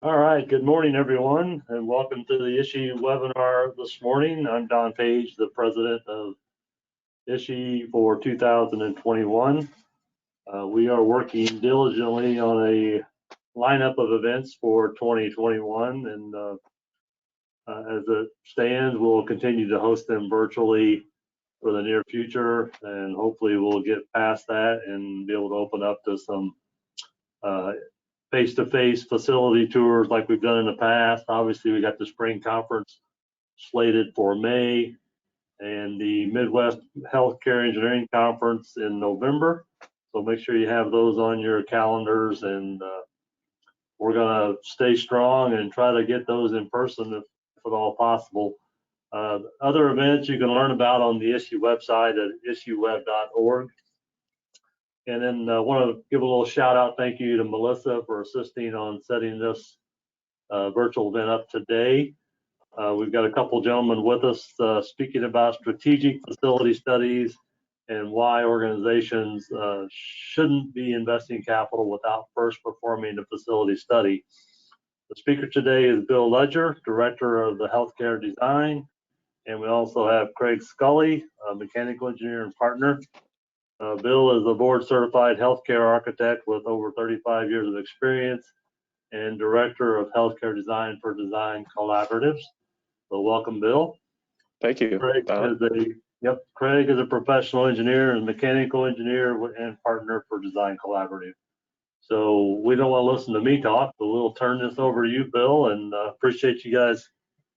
All right, good morning, everyone, and welcome to the ISHE webinar this morning. I'm Don Page, the president of ISHE for 2021. We are working diligently on a lineup of events for 2021, and as it stands, we'll continue to host them virtually for the near future, and hopefully we'll get past that and be able to open up to some face-to-face facility tours like we've done in the past. Obviously, we got the spring conference slated for May and the Midwest Healthcare Engineering Conference in November. So make sure you have those on your calendars, and we're going to stay strong and try to get those in person if at all possible. Other events you can learn about on the ISHE website at isheweb.org. And then I want to give a little shout out, thank you to Melissa for assisting on setting this virtual event up today. We've got a couple gentlemen with us speaking about strategic facility studies and why organizations shouldn't be investing capital without first performing a facility study. The speaker today is Bill Ledger, Director of the Healthcare Design, and we also have Craig Scully, a mechanical engineer and partner. Bill is a board certified healthcare architect with over 35 years of experience and director of healthcare design for Design Collaboratives. So welcome, Bill. Thank you. Craig is a professional engineer and mechanical engineer and partner for Design Collaborative. So we don't want to listen to me talk, but we'll turn this over to you, Bill, and appreciate you guys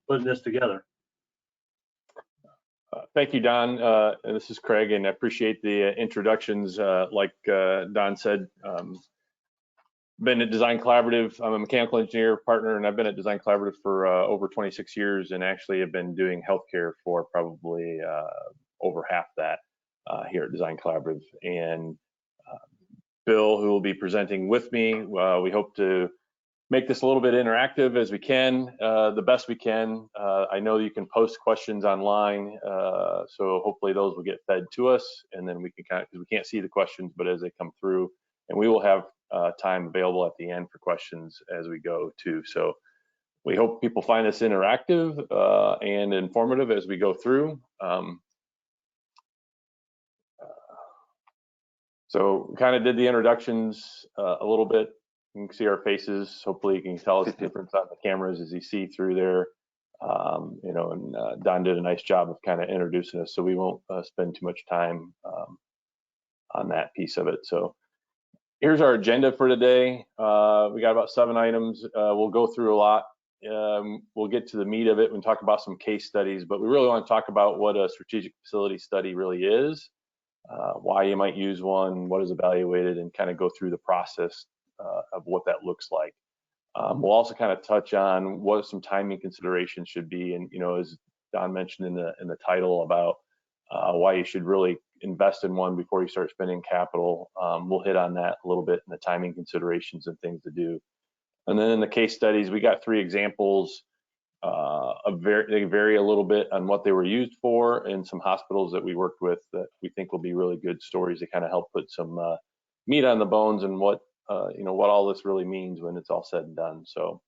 putting this together. Thank you, Don. And this is Craig, and I appreciate the introductions. Like Don said, been at Design Collaborative. I'm a mechanical engineer partner, and I've been at Design Collaborative for over 26 years, and actually have been doing healthcare for probably over half that here at Design Collaborative. And Bill, who will be presenting with me, we hope to make this a little bit interactive as we can, the best we can. I know you can post questions online, so hopefully those will get fed to us, and then we can because we can't see the questions, but as they come through, and we will have time available at the end for questions as we go too. So we hope people find this interactive and informative as we go through. So kind of did the introductions a little bit. You can see our faces. Hopefully you can tell us the difference on the cameras as you see through there. You know, and Don did a nice job of kind of introducing us, so we won't spend too much time on that piece of it. So here's our agenda for today. We got about 7 items. We'll go through a lot. We'll get to the meat of it and talk about some case studies, but we really want to talk about what a strategic facility study really is, why you might use one, what is evaluated, and kind of go through the process of what that looks like. We'll also kind of touch on what some timing considerations should be, and you know, as Don mentioned in the title about why you should really invest in one before you start spending capital. We'll hit on that a little bit in the timing considerations and things to do. And then in the case studies, we got 3 examples. They vary a little bit on what they were used for, and some hospitals that we worked with that we think will be really good stories to kind of help put some meat on the bones and what you know, what all this really means when it's all said and done. So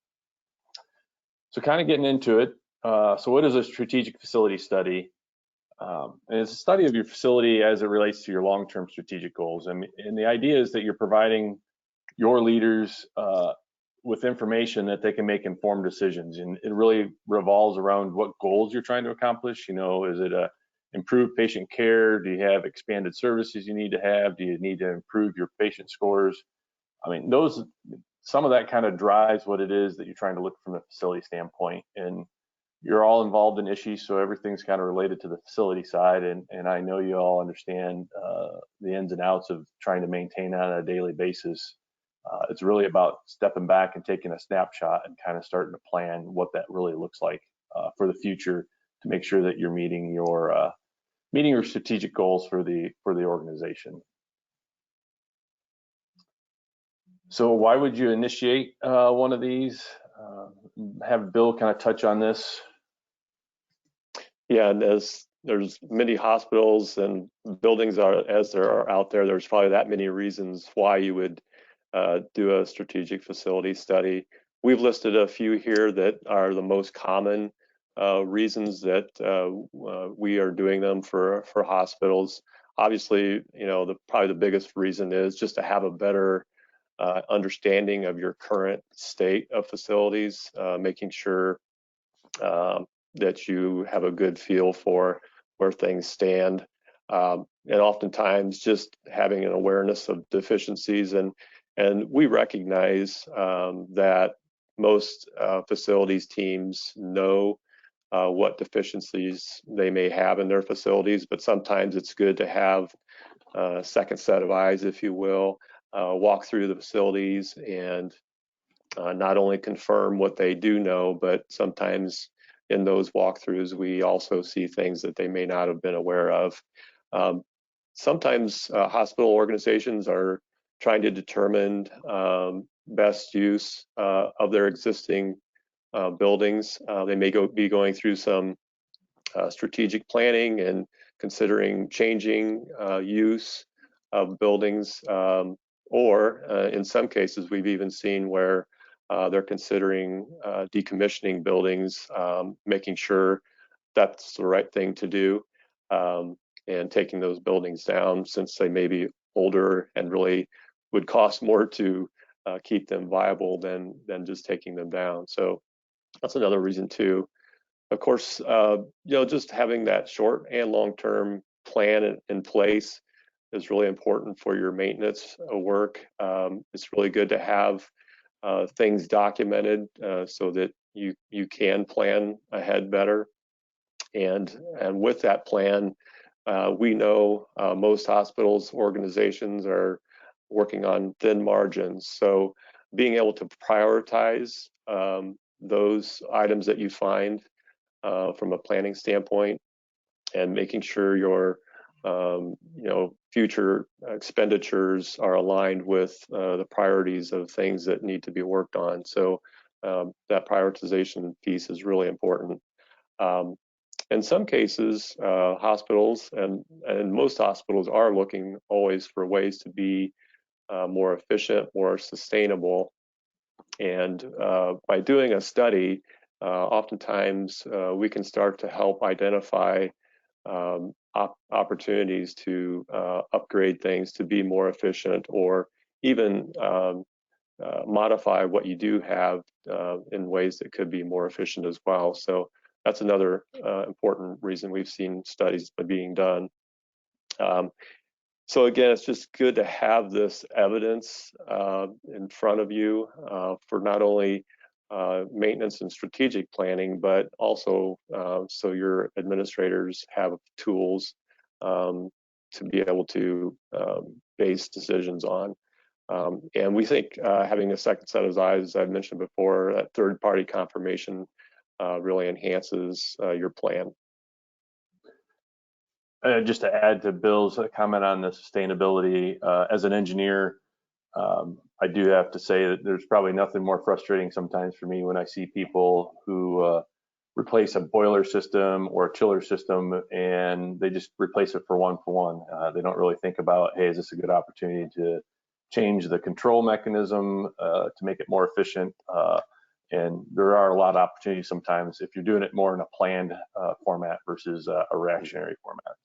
kind of getting into it. So what is a strategic facility study? And it's a study of your facility as it relates to your long-term strategic goals. And the idea is that you're providing your leaders with information that they can make informed decisions. And it really revolves around what goals you're trying to accomplish. You know, is it improved patient care? Do you have expanded services you need to have? Do you need to improve your patient scores? I mean, some of that kind of drives what it is that you're trying to look from the facility standpoint. And you're all involved in ISHE, so everything's kind of related to the facility side. And I know you all understand the ins and outs of trying to maintain that on a daily basis. It's really about stepping back and taking a snapshot and kind of starting to plan what that really looks like for the future to make sure that you're meeting your strategic goals for the organization. So why would you initiate one of these? Have Bill kind of touch on this. Yeah, and as there's many hospitals and buildings as there are out there, there's probably that many reasons why you would do a strategic facility study. We've listed a few here that are the most common reasons that we are doing them for hospitals. Obviously, you know, probably the biggest reason is just to have a better understanding of your current state of facilities, making sure that you have a good feel for where things stand. And oftentimes just having an awareness of deficiencies, and we recognize that most facilities teams know what deficiencies they may have in their facilities, but sometimes it's good to have a second set of eyes, if you will, walk through the facilities and not only confirm what they do know, but sometimes in those walkthroughs, we also see things that they may not have been aware of. Sometimes hospital organizations are trying to determine best use of their existing buildings. They may be going through some strategic planning and considering changing use of buildings, or in some cases, we've even seen where they're considering decommissioning buildings, making sure that's the right thing to do, and taking those buildings down since they may be older and really would cost more to keep them viable than just taking them down. So that's another reason too. Of course, you know, just having that short and long-term plan in place is really important for your maintenance work. It's really good to have things documented so that you can plan ahead better. And with that plan, we know most hospitals, organizations are working on thin margins. So being able to prioritize those items that you find from a planning standpoint, and making sure your you know, future expenditures are aligned with the priorities of things that need to be worked on. So that prioritization piece is really important. In some cases, hospitals and most hospitals are looking always for ways to be more efficient, more sustainable. And by doing a study, oftentimes we can start to help identify opportunities to upgrade things to be more efficient, or even modify what you do have in ways that could be more efficient as well. So that's another important reason we've seen studies being done. So again, it's just good to have this evidence in front of you for not only maintenance and strategic planning, but also so your administrators have tools to be able to base decisions on. And we think having a second set of eyes, as I've mentioned before, that third-party confirmation really enhances your plan. Just to add to Bill's comment on the sustainability, as an engineer, I do have to say that there's probably nothing more frustrating sometimes for me when I see people who replace a boiler system or a chiller system and they just replace it for one. They don't really think about, hey, is this a good opportunity to change the control mechanism to make it more efficient? And there are a lot of opportunities sometimes if you're doing it more in a planned format versus a reactionary format.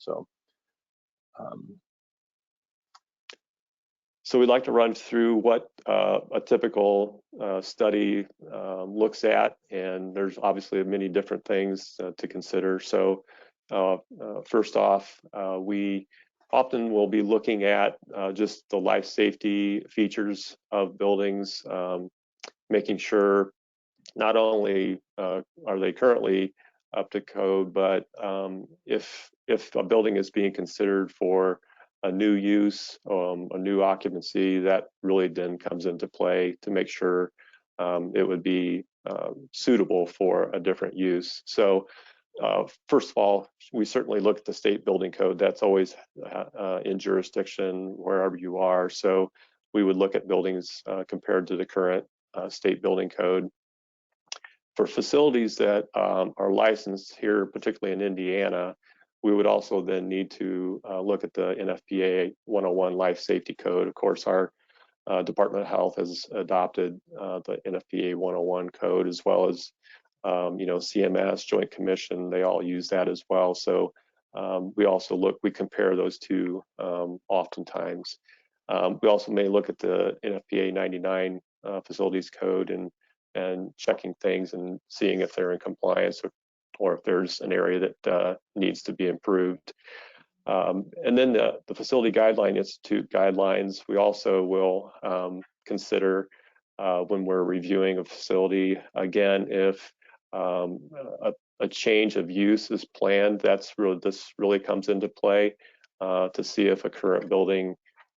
So we'd like to run through what a typical study looks at, and there's obviously many different things to consider. So first off, we often will be looking at just the life safety features of buildings, making sure not only are they currently up to code, but if a building is being considered for a new use, a new occupancy, that really then comes into play to make sure it would be suitable for a different use. So first of all, we certainly look at the state building code. That's always in jurisdiction wherever you are. So we would look at buildings compared to the current state building code. For facilities that are licensed here, particularly in Indiana, we would also then need to look at the NFPA 101 Life Safety Code. Of course, our Department of Health has adopted the NFPA 101 code, as well as CMS, Joint Commission. They all use that as well. So we compare those two oftentimes. We also may look at the NFPA 99 facilities code and checking things and seeing if they're in compliance, or if there's an area that needs to be improved. And then the Facility Guideline Institute guidelines, we also will consider when we're reviewing a facility. Again, if a change of use is planned, this really comes into play to see if a current building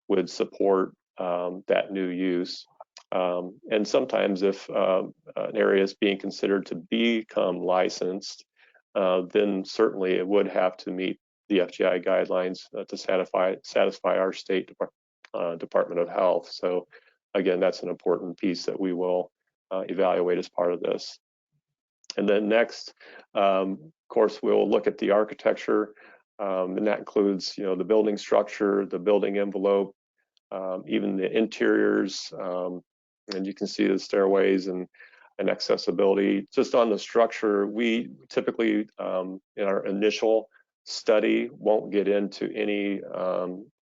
would support that new use. And sometimes if an area is being considered to become licensed, then certainly it would have to meet the FGI guidelines to satisfy our state Department of Health. So again, that's an important piece that we will evaluate as part of this. And then next, of course, we'll look at the architecture, and that includes, the building structure, the building envelope, even the interiors, and you can see the stairways and accessibility. Just on the structure, we typically, in our initial study, won't get into any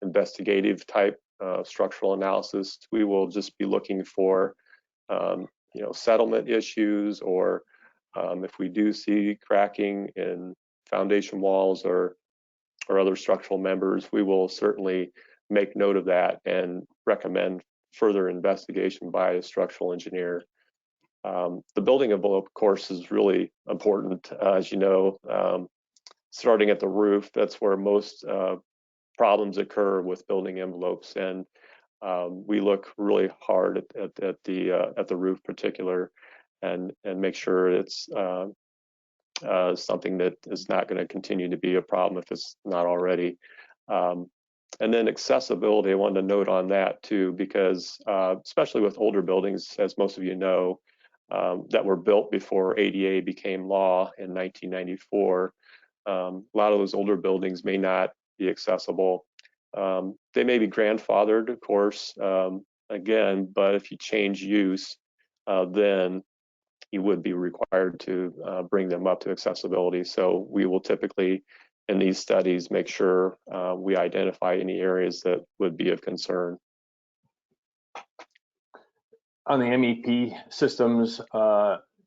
investigative type structural analysis. We will just be looking for, settlement issues, or if we do see cracking in foundation walls or other structural members, we will certainly make note of that and recommend further investigation by a structural engineer. The building envelope, of course, is really important. As you know, starting at the roof, that's where most problems occur with building envelopes, and we look really hard at the roof particular, and make sure it's something that is not going to continue to be a problem if it's not already. And then accessibility, I wanted to note on that too, because especially with older buildings, as most of you know, that were built before ADA became law in 1994, a lot of those older buildings may not be accessible. They may be grandfathered, of course, again, but if you change use, then you would be required to bring them up to accessibility. So we will typically, in these studies, make sure we identify any areas that would be of concern. On the MEP systems,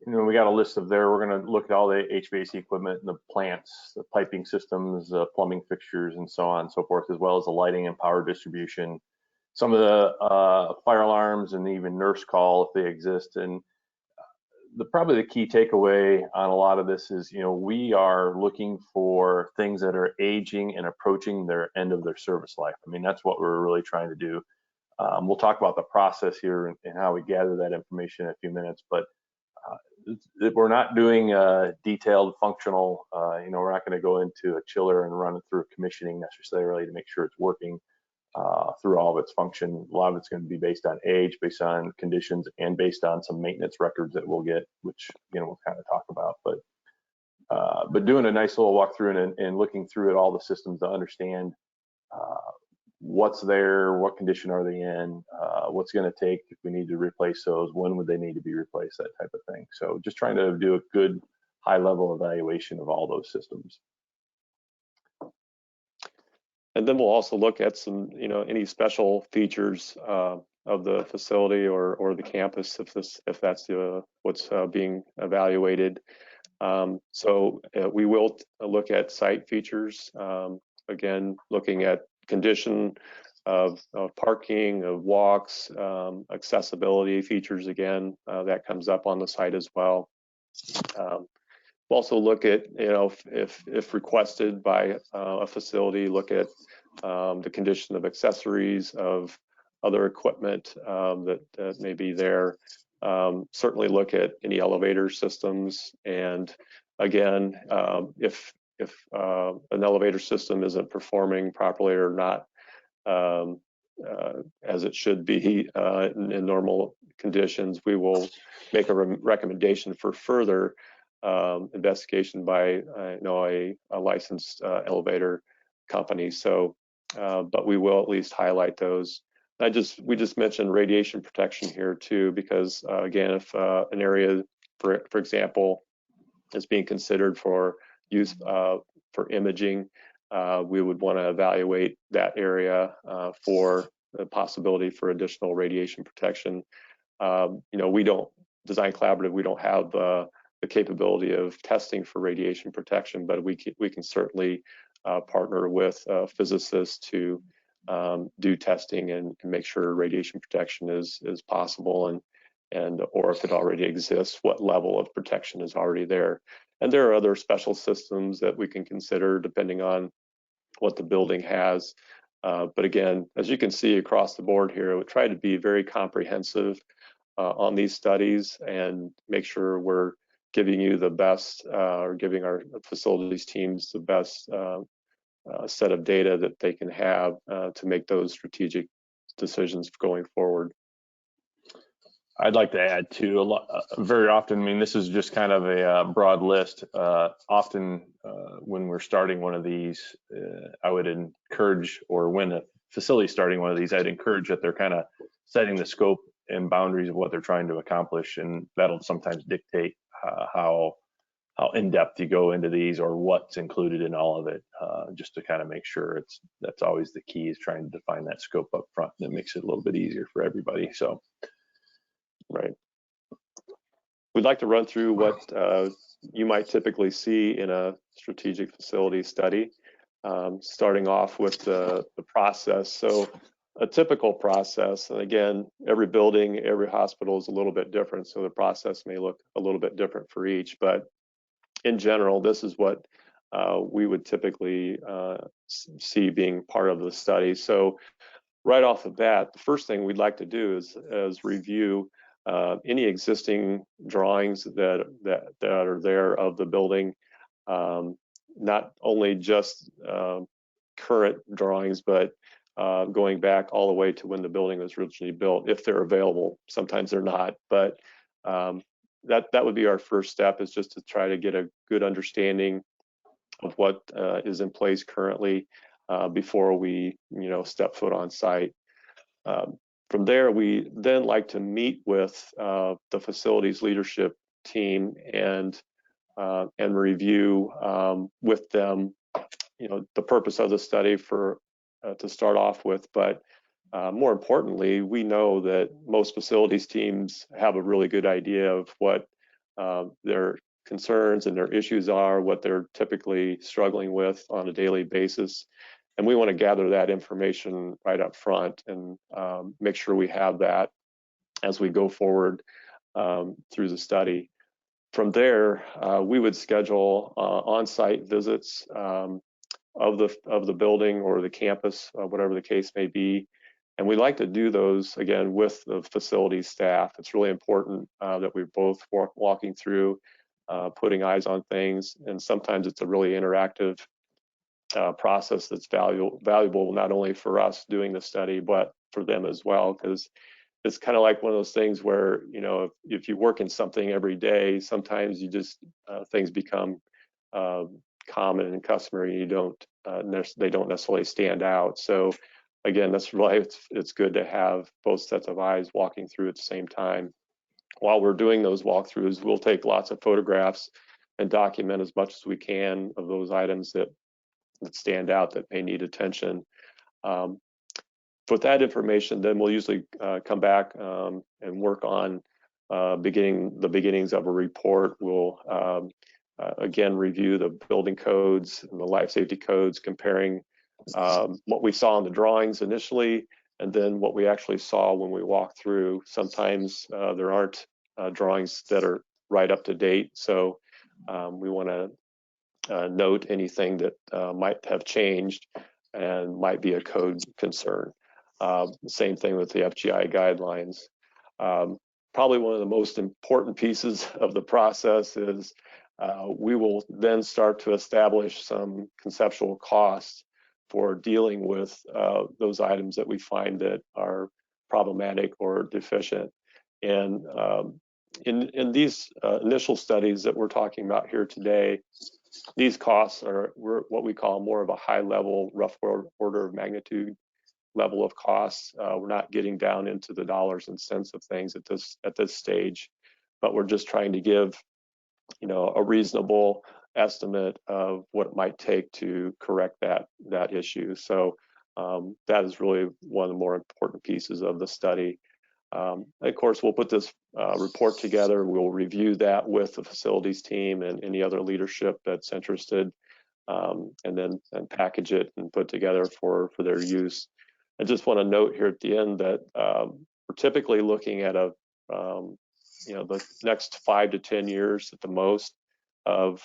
we got a list of there. We're going to look at all the HVAC equipment and the plants, the piping systems, plumbing fixtures, and so on and so forth, as well as the lighting and power distribution, some of the fire alarms, and even nurse call if they exist. And probably the key takeaway on a lot of this is, we are looking for things that are aging and approaching their end of their service life. I mean, that's what we're really trying to do. We'll talk about the process here and how we gather that information in a few minutes, but we're not doing detailed functional, we're not going to go into a chiller and run it through commissioning necessarily to make sure it's working through all of its function. A lot of it's going to be based on age, based on conditions, and based on some maintenance records that we'll get, which we'll kind of talk about. But doing a nice little walkthrough and looking through at all the systems to understand what's there, what condition are they in, what's going to take if we need to replace those, when would they need to be replaced, that type of thing. So just trying to do a good high-level evaluation of all those systems. And then we'll also look at some, any special features of the facility or the campus, if that's what's being evaluated. So we will look at site features. Again, looking at condition of parking, of walks, accessibility features. Again, that comes up on the site as well. We'll also look at, if requested by a facility, look at the condition of accessories, of other equipment that may be there. Certainly look at any elevator systems, and again, if an elevator system isn't performing properly or not as it should be in normal conditions, we will make a recommendation for further investigation by a licensed elevator company. So, but we will at least highlight those We just mentioned radiation protection here too, because again, if an area, for example, is being considered for use for imaging, we would want to evaluate that area for the possibility for additional radiation protection. We don't, Design Collaborative, we don't have the capability of testing for radiation protection, but we can certainly partner with physicists to do testing and make sure radiation protection is possible, and or if it already exists, what level of protection is already there. And there are other special systems that we can consider depending on what the building has. But again, as you can see across the board here, we try to be very comprehensive on these studies and make sure we're giving you the best, or giving our facilities teams the best set of data that they can have to make those strategic decisions going forward. I'd like to add too, very often, I mean, this is just kind of a broad list. Often when we're starting one of these, I would encourage, or when a facility is starting one of these, I'd encourage that they're kind of setting the scope and boundaries of what they're trying to accomplish, and that'll sometimes dictate how in-depth you go into these or what's included in all of it, just to kind of make sure that's always the key, is trying to define that scope up front. That makes it a little bit easier for everybody. So. Right. We'd like to run through what you might typically see in a strategic facility study, starting off with the process. So a typical process, and again, every building, every hospital is a little bit different, so the process may look a little bit different for each, but in general, this is what we would typically see being part of the study. So right off the bat, the first thing we'd like to do is review any existing drawings that are there of the building, not only just current drawings, but going back all the way to when the building was originally built, if they're available. Sometimes they're not, but that would be our first step, is just to try to get a good understanding of what is in place currently before we step foot on site. From there, we then like to meet with the facilities leadership team and review with them, the purpose of the study to start off with. But more importantly, we know that most facilities teams have a really good idea of what their concerns and their issues are, what they're typically struggling with on a daily basis. And we want to gather that information right up front and make sure we have that as we go forward through the study. From there, we would schedule on-site visits of the building or the campus, whatever the case may be. And we like to do those, again, with the facility staff. It's really important that we're both walking through, putting eyes on things. And sometimes it's a really interactive process that's valuable not only for us doing the study, but for them as well, because it's kind of like one of those things where, if you work in something every day, sometimes you just things become common and customary. You don't they don't necessarily stand out. So again, that's why it's good to have both sets of eyes walking through at the same time. While we're doing those walkthroughs, we'll take lots of photographs and document as much as we can of those items that stand out that may need attention. With that information, then we'll usually come back and work on the beginnings of a report. We'll again review the building codes and the life safety codes, comparing what we saw in the drawings initially and then what we actually saw when we walked through. Sometimes there aren't drawings that are right up to date, so we want to note anything that might have changed and might be a code concern. Same thing with the FGI guidelines. Probably one of the most important pieces of the process is we will then start to establish some conceptual costs for dealing with those items that we find that are problematic or deficient. And in these initial studies that we're talking about here today, these costs are what we call more of a high level, rough order of magnitude level of costs. We're not getting down into the dollars and cents of things at this stage, but we're just trying to give, you know, a reasonable estimate of what it might take to correct that issue. So that is really one of the more important pieces of the study. Of course, we'll put this report together. We'll review that with the facilities team and any other leadership that's interested, and then package it and put together for their use. I just want to note here at the end that we're typically looking at you know, the next 5 to 10 years at the most of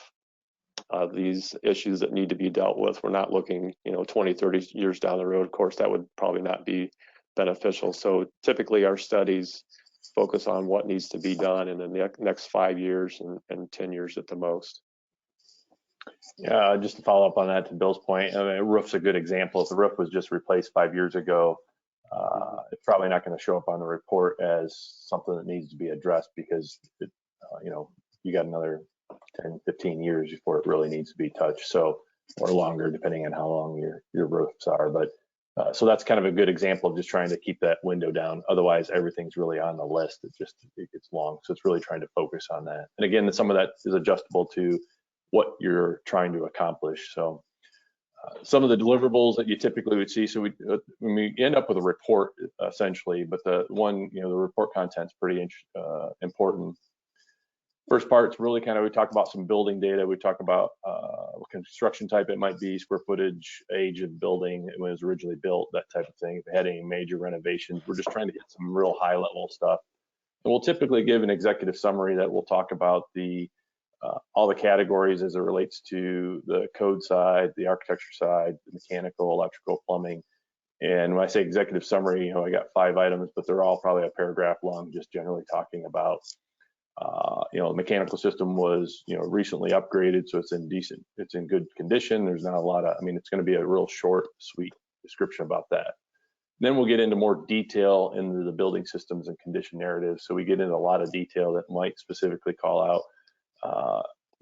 these issues that need to be dealt with. We're not looking, you know, 20, 30 years down the road. Of course, that would probably not be beneficial. So typically our studies focus on what needs to be done in the next 5 years and 10 years at the most. Yeah, just to follow up on that, to Bill's point, I mean, a roof's a good example. If the roof was just replaced 5 years ago, it's probably not going to show up on the report as something that needs to be addressed, because it, you know, you got another 10, 15 years before it really needs to be touched. So, or longer, depending on how long your roofs are. But so that's kind of a good example of just trying to keep that window down. Otherwise, everything's really on the list. It gets long. So it's really trying to focus on that. And again, some of that is adjustable to what you're trying to accomplish. So some of the deliverables that you typically would see. So when we end up with a report, essentially, but the one, you know, the report content's pretty important. First part's really kind of, we talk about some building data. We talk about what construction type it might be, square footage, age of building, when it was originally built, that type of thing. If it had any major renovations, we're just trying to get some real high level stuff. And we'll typically give an executive summary that will talk about all the categories as it relates to the code side, the architecture side, the mechanical, electrical, plumbing. And when I say executive summary, you know, I got 5 items, but they're all probably a paragraph long, just generally talking about, you know, the mechanical system was, you know, recently upgraded, so it's in good condition. There's not a lot of, I mean, it's going to be a real short, sweet description about that. Then we'll get into more detail into the building systems and condition narratives. So we get into a lot of detail that might specifically call out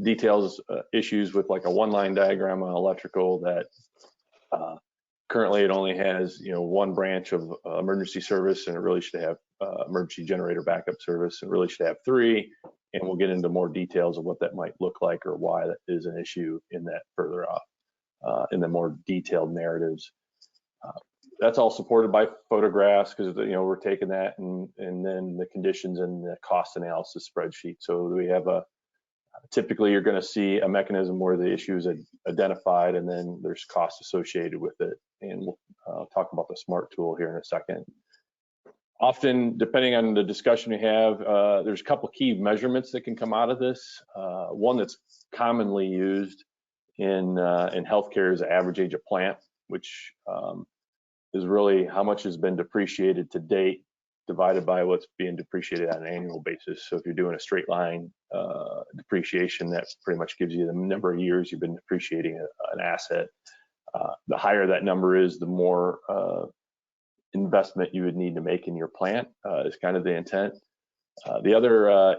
details, issues with like a 1-line diagram on electrical that currently it only has, you know, 1 branch of emergency service, and it really should have emergency generator backup service, and really should have 3. And we'll get into more details of what that might look like or why that is an issue in that further off in the more detailed narratives. That's all supported by photographs, because, you know, we're taking that and then the conditions and the cost analysis spreadsheet. So we have typically you're going to see a mechanism where the issue is identified, and then there's costs associated with it. And we'll talk about the SMART tool here in a second. Often, depending on the discussion we have, there's a couple key measurements that can come out of this. One that's commonly used in healthcare is the average age of plant, which is really how much has been depreciated to date divided by what's being depreciated on an annual basis. So if you're doing a straight line depreciation, that pretty much gives you the number of years you've been depreciating an asset. The higher that number is, the more investment you would need to make in your plant, is kind of the intent. The other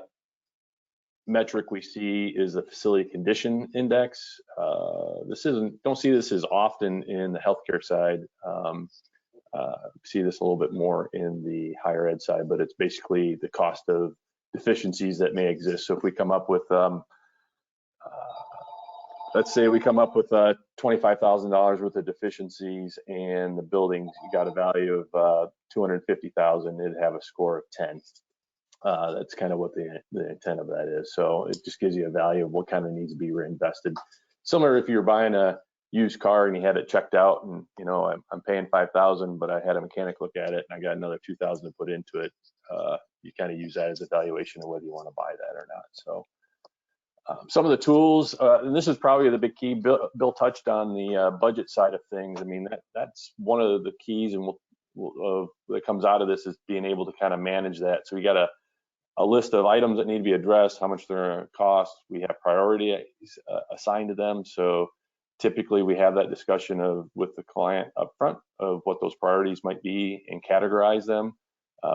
metric we see is the facility condition index. Don't see this as often in the healthcare side. See this a little bit more in the higher ed side, but it's basically the cost of deficiencies that may exist. So if we come up with, let's say we come up with $25,000 worth of deficiencies, and the building got a value of $250,000, it'd have a score of 10. That's kind of what the intent of that is. So it just gives you a value of what kind of needs to be reinvested. Similar if you're buying a used car and you had it checked out, and, you know, I'm paying $5,000, but I had a mechanic look at it and I got another $2,000 to put into it. You kind of use that as a valuation of whether you want to buy that or not. So some of the tools, and this is probably the big key. Bill touched on the budget side of things. I mean, that's one of the keys, and that comes out of this is being able to kind of manage that. So we got a list of items that need to be addressed, how much they're going to cost. We have priorities assigned to them. So typically we have that discussion with the client up front of what those priorities might be and categorize them.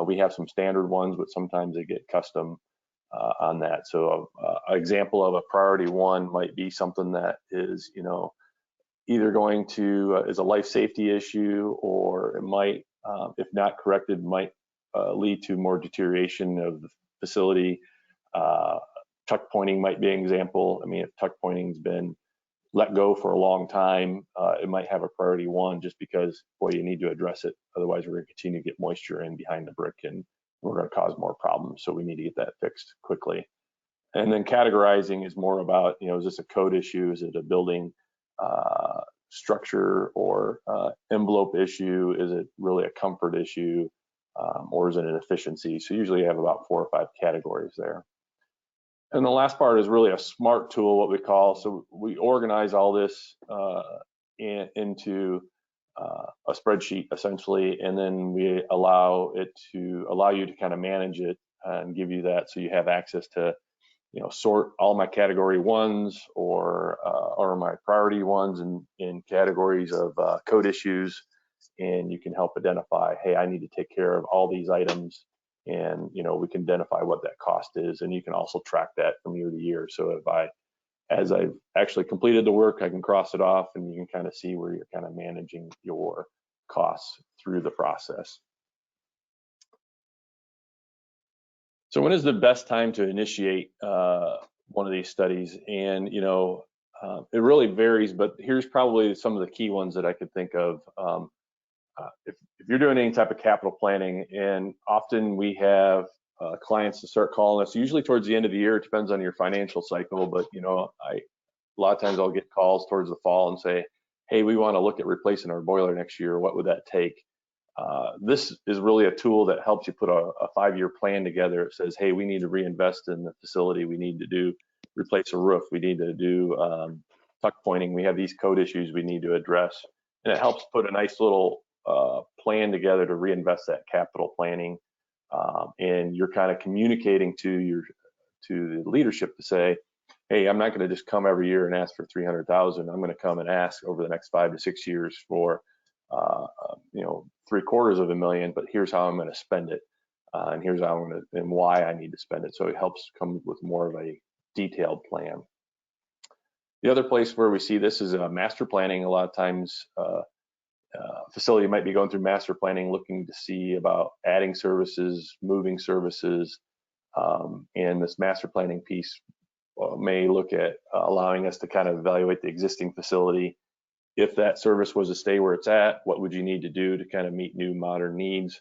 We have some standard ones, but sometimes they get custom on that. So an example of a priority 1 might be something that is, you know, either going to is a life safety issue, or it might, if not corrected, might lead to more deterioration of the facility. Tuck pointing might be an example. I mean, if tuck pointing's been let go for a long time, it might have a priority one, just because, boy, you need to address it. Otherwise, we're going to continue to get moisture in behind the brick, and we're going to cause more problems. So we need to get that fixed quickly. And then categorizing is more about, is this a code issue? Is it a building structure or envelope issue? Is it really a comfort issue, or is it an efficiency? So usually you have about 4 or 5 categories there. And the last part is really a SMART tool, what we call. So we organize all this into a spreadsheet essentially, and then we allow you to kind of manage it and give you that, so you have access to sort all my category ones or my priority ones in categories of code issues, and you can help identify, hey, I need to take care of all these items, and we can identify what that cost is, and you can also track that from year to year. So as I've actually completed the work, I can cross it off, and you can kind of see where you're kind of managing your costs through the process. So when is the best time to initiate one of these studies? And it really varies, but here's probably some of the key ones that I could think of. If you're doing any type of capital planning, and often we have clients to start calling us, usually towards the end of the year. It depends on your financial cycle, but a lot of times I'll get calls towards the fall and say, hey, we want to look at replacing our boiler next year. What would that take? This is really a tool that helps you put a 5-year plan together. It says, hey, we need to reinvest in the facility. We need to replace a roof. We need to do tuck pointing. We have these code issues we need to address. And it helps put a nice little plan together to reinvest that capital planning. And you're kind of communicating to the leadership to say, hey, I'm not going to just come every year and ask for $300,000. I'm going to come and ask over the next 5 to 6 years for $750,000, but here's how I'm going to spend it, and here's how I'm going to, and why I need to spend it. So it helps come with more of a detailed plan. The other place where we see this is master planning. A lot of times, facility might be going through master planning, looking to see about adding services, moving services, and this master planning piece may look at allowing us to kind of evaluate the existing facility. If that service was to stay where it's at, what would you need to do to kind of meet new modern needs?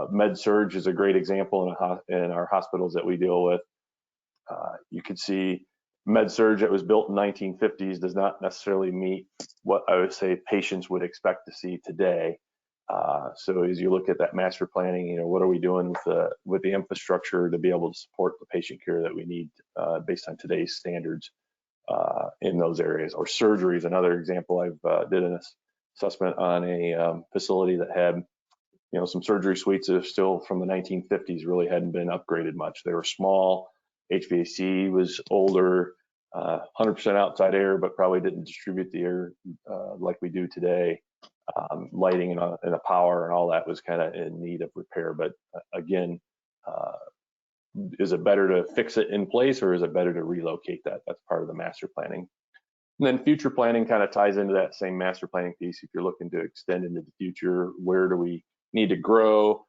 Med surge is a great example in our hospitals that we deal with. You could see med surge that was built in 1950s does not necessarily meet what I would say patients would expect to see today. So as you look at that master planning, what are we doing with the infrastructure to be able to support the patient care that we need based on today's standards in those areas? Or surgery is another example. I've did an assessment on a facility that had some surgery suites that are still from the 1950s, really hadn't been upgraded much. They were small, HVAC was older, 100% outside air, but probably didn't distribute the air like we do today. Lighting and the power and all that was kind of in need of repair. But again, is it better to fix it in place, or is it better to relocate that? That's part of the master planning. And then future planning kind of ties into that same master planning piece. If you're looking to extend into the future, where do we need to grow?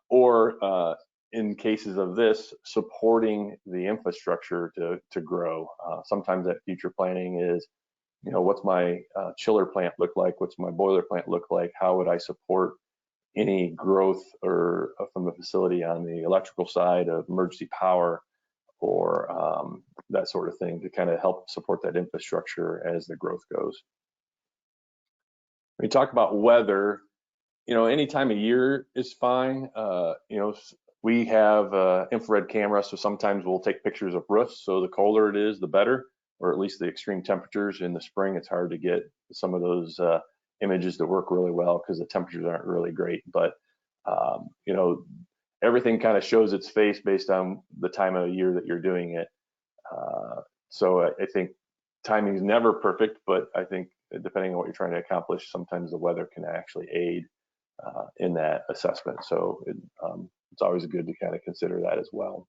Or in cases of this, supporting the infrastructure to grow. Sometimes that future planning is, what's my chiller plant look like? What's my boiler plant look like? How would I support any growth or from the facility on the electrical side of emergency power or that sort of thing, to kind of help support that infrastructure as the growth goes. When you talk about weather, any time of year is fine. We have infrared cameras, so sometimes we'll take pictures of roofs. So the colder it is, the better, or at least the extreme temperatures. In the spring, it's hard to get some of those images to work really well because the temperatures aren't really great. But everything kind of shows its face based on the time of year that you're doing it. So I think timing is never perfect, but I think depending on what you're trying to accomplish, sometimes the weather can actually aid in that assessment. So it's always good to kind of consider that as well.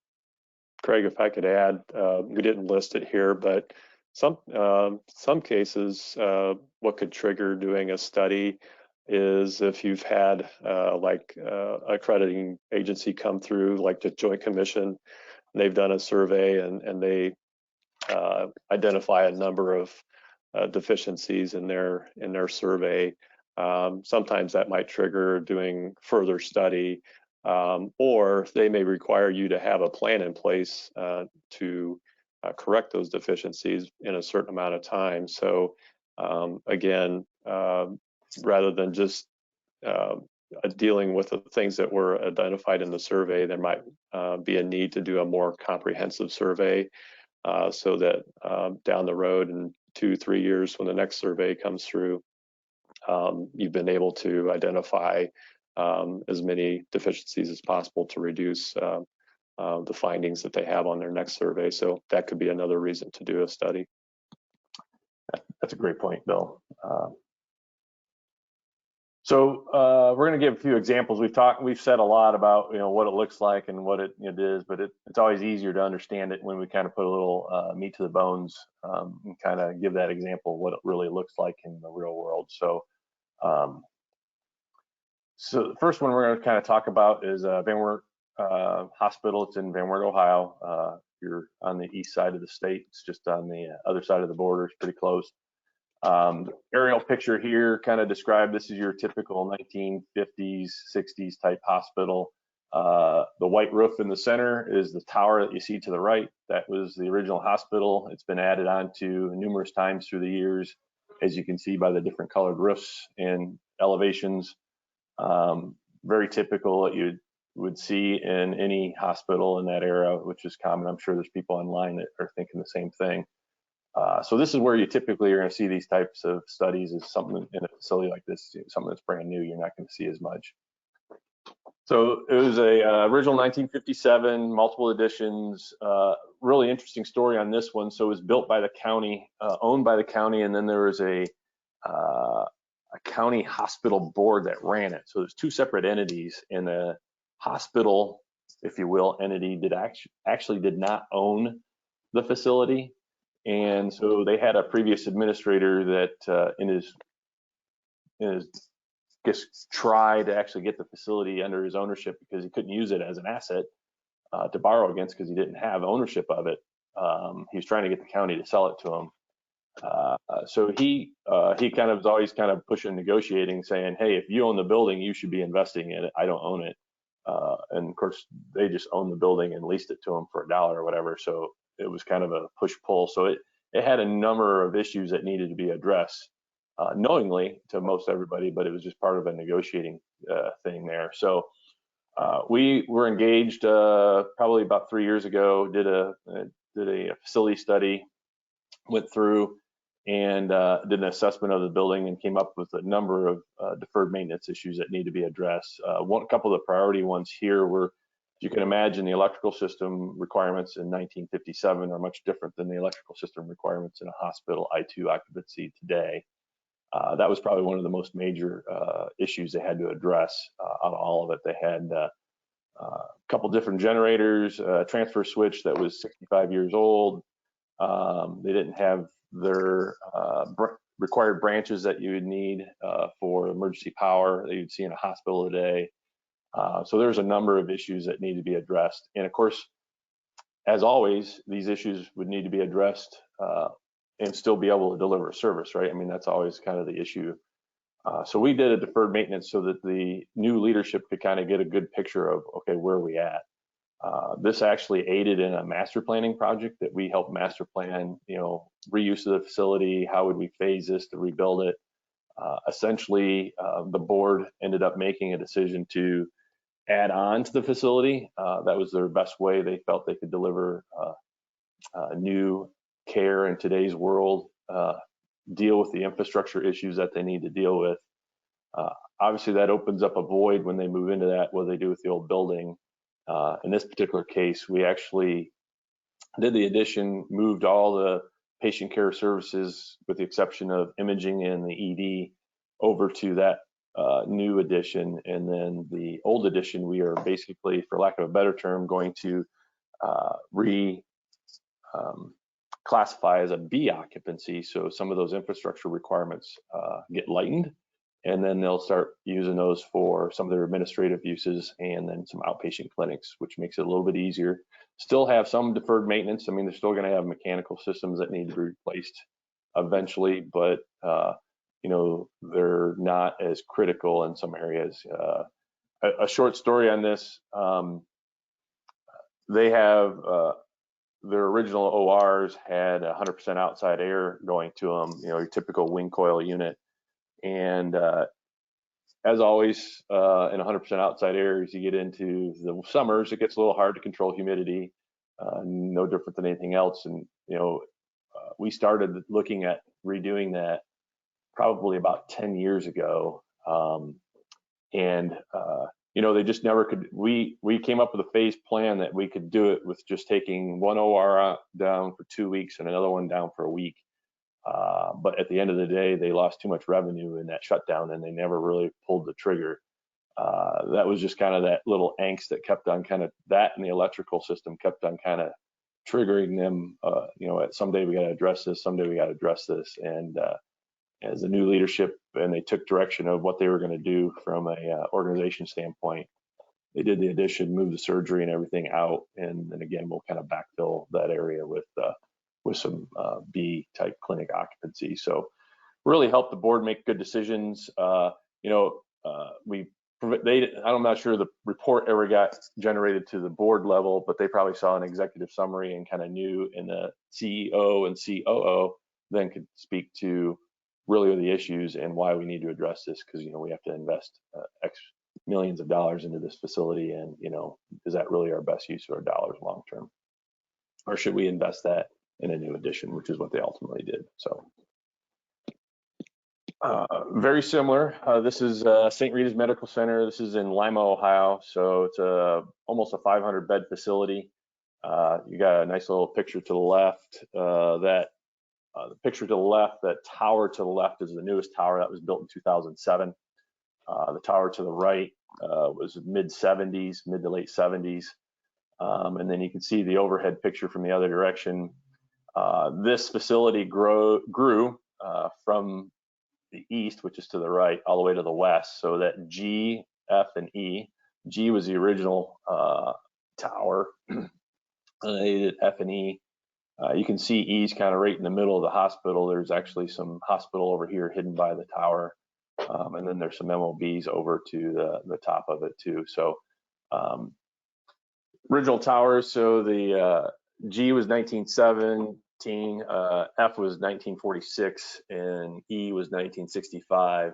Craig, if I could add, we didn't list it here, but Some cases, what could trigger doing a study is if you've had accrediting agency come through, like the Joint Commission, and they've done a survey and they identify a number of deficiencies in their survey. Sometimes that might trigger doing further study, or they may require you to have a plan in place to correct those deficiencies in a certain amount of time. So again, rather than just dealing with the things that were identified in the survey, there might be a need to do a more comprehensive survey so that down the road in 2-3 years when the next survey comes through, you've been able to identify as many deficiencies as possible to reduce the findings that they have on their next survey. So that could be another reason to do a study. That's a great point, Bill. So we're going to give a few examples. We've said a lot about what it looks like and what it is, but it's always easier to understand it when we kind of put a little meat to the bones and kind of give that example of what it really looks like in the real world. So so the first one we're going to kind of talk about is Van Wert Hospital. It's in Van Wert, Ohio. You're on the east side of the state. It's just on the other side of the border. It's pretty close. Aerial picture here kind of described, this is your typical 1950s, 60s type hospital. The white roof in the center is the tower that you see to the right. That was the original hospital. It's been added on to numerous times through the years, as you can see by the different colored roofs and elevations. Very typical that you would see in any hospital in that era, which is common. I'm sure there's people online that are thinking the same thing. So this is where you typically are going to see these types of studies, is something in a facility like this, something that's brand new, you're not going to see as much. So it was a original 1957, multiple editions. Really interesting story on this one. So it was built by the county, owned by the county, and then there was a county hospital board that ran it. So there's two separate entities, and the hospital, if you will, entity actually did not own the facility. And so they had a previous administrator that in his try to actually get the facility under his ownership, because he couldn't use it as an asset to borrow against because he didn't have ownership of it. He was trying to get the county to sell it to him. So he kind of was always kind of pushing, negotiating, saying, hey, if you own the building, you should be investing in it. I don't own it. And of course, they just owned the building and leased it to him for $1 or whatever. So it was kind of a push-pull. So it had a number of issues that needed to be addressed knowingly to most everybody, but it was just part of a negotiating thing there. So we were engaged probably about 3 years ago, did a facility study, went through and did an assessment of the building and came up with a number of deferred maintenance issues that need to be addressed. A couple of the priority ones here were, you can imagine, the electrical system requirements in 1957 are much different than the electrical system requirements in a hospital I2 occupancy today. That was probably one of the most major issues they had to address out of all of it. They had a couple different generators, a transfer switch that was 65 years old. They didn't have their required branches that you would need for emergency power that you'd see in a hospital today. So there's a number of issues that need to be addressed. And of course, as always, these issues would need to be addressed and still be able to deliver a service, right? I mean, that's always kind of the issue. So we did a deferred maintenance so that the new leadership could kind of get a good picture of, okay, where are we at? This actually aided in a master planning project that we helped master plan, reuse of the facility. How would we phase this to rebuild it? Essentially, the board ended up making a decision to add on to the facility. That was their best way they felt they could deliver new care in today's world, deal with the infrastructure issues that they need to deal with. Obviously, that opens up a void when they move into that, what they do with the old building. In this particular case, we actually did the addition, moved all the patient care services, with the exception of imaging and the ED, over to that new addition. And then the old addition, we are basically, for lack of a better term, going to classify as a B occupancy. So some of those infrastructure requirements get lightened, and then they'll start using those for some of their administrative uses and then some outpatient clinics, which makes it a little bit easier. Still have some deferred maintenance. I mean, they're still going to have mechanical systems that need to be replaced eventually, but you know, they're not as critical in some areas. A short story on this, they have their original ORs had 100% outside air going to them, you know, your typical wing coil unit. And as always, in 100% outside air, as you get into the summers, it gets a little hard to control humidity, no different than anything else. And, you know, we started looking at redoing that probably about 10 years ago. You know, they just never could. We came up with a phased plan that we could do it with just taking one OR down for 2 weeks and another one down for a week. But at the end of the day, they lost too much revenue in that shutdown, and they never really pulled the trigger. That was just kind of that little angst that kept on kind of, that and the electrical system kept on kind of triggering them. You know, at someday we got to address this, someday we got to address this. And as a new leadership, and they took direction of what they were going to do from a organization standpoint, they did the addition, moved the surgery and everything out, and then again we'll kind of backfill that area with some B type clinic occupancy. So really helped the board make good decisions. You know, I'm not sure the report ever got generated to the board level, but they probably saw an executive summary and kind of knew, and the CEO and COO then could speak to really the issues and why we need to address this, because, you know, we have to invest X millions of dollars into this facility, and, you know, is that really our best use of our dollars long term, or should we invest that in a new addition, which is what they ultimately did. So very similar. This is St. Rita's Medical Center. This is in Lima, Ohio. So it's almost a 500 bed facility. You got a nice little picture to the left. The picture to the left, that tower to the left is the newest tower that was built in 2007. The tower to the right was mid to late 70s. And then you can see the overhead picture from the other direction. This facility grew from the east, which is to the right, all the way to the west. So that G, F, and E. G was the original tower, and they did F and E. You can see E's kind of right in the middle of the hospital. There's actually some hospital over here hidden by the tower. And then there's some MOBs over to the top of it too. So original towers, so the G was 1917, F was 1946, and E was 1965.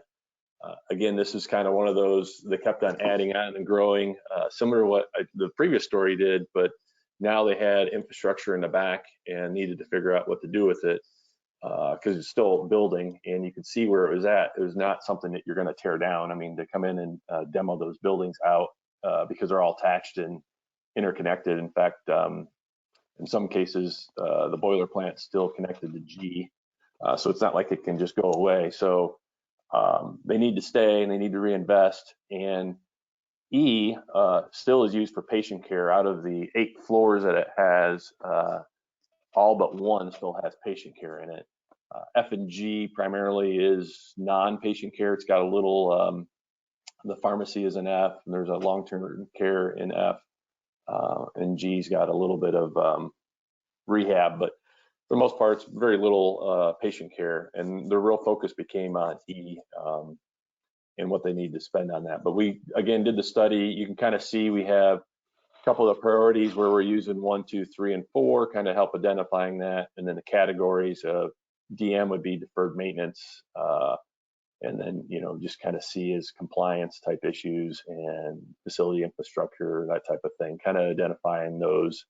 Again, this is kind of one of those that kept on adding on and growing, similar to what the previous story did, but now they had infrastructure in the back and needed to figure out what to do with it, because it's still a building, and you can see where it was at. It was not something that you're going to tear down. I mean, to come in and demo those buildings out, because they're all attached and interconnected. In fact, in some cases, the boiler plant's still connected to G, so it's not like it can just go away. So they need to stay and they need to reinvest. And E still is used for patient care. Out of the 8 floors that it has, all but one still has patient care in it. F and G primarily is non-patient care. It's got a little, the pharmacy is in F, and there's a long-term care in F, and G's got a little bit of rehab, but for the most part, it's very little patient care, and the real focus became on E and what they need to spend on that. But we, again, did the study. You can kind of see we have a couple of priorities where we're using 1, 2, 3, and 4, kind of help identifying that. And then the categories of DM would be deferred maintenance. And then, you know, just kind of C is compliance type issues and facility infrastructure, that type of thing, kind of identifying those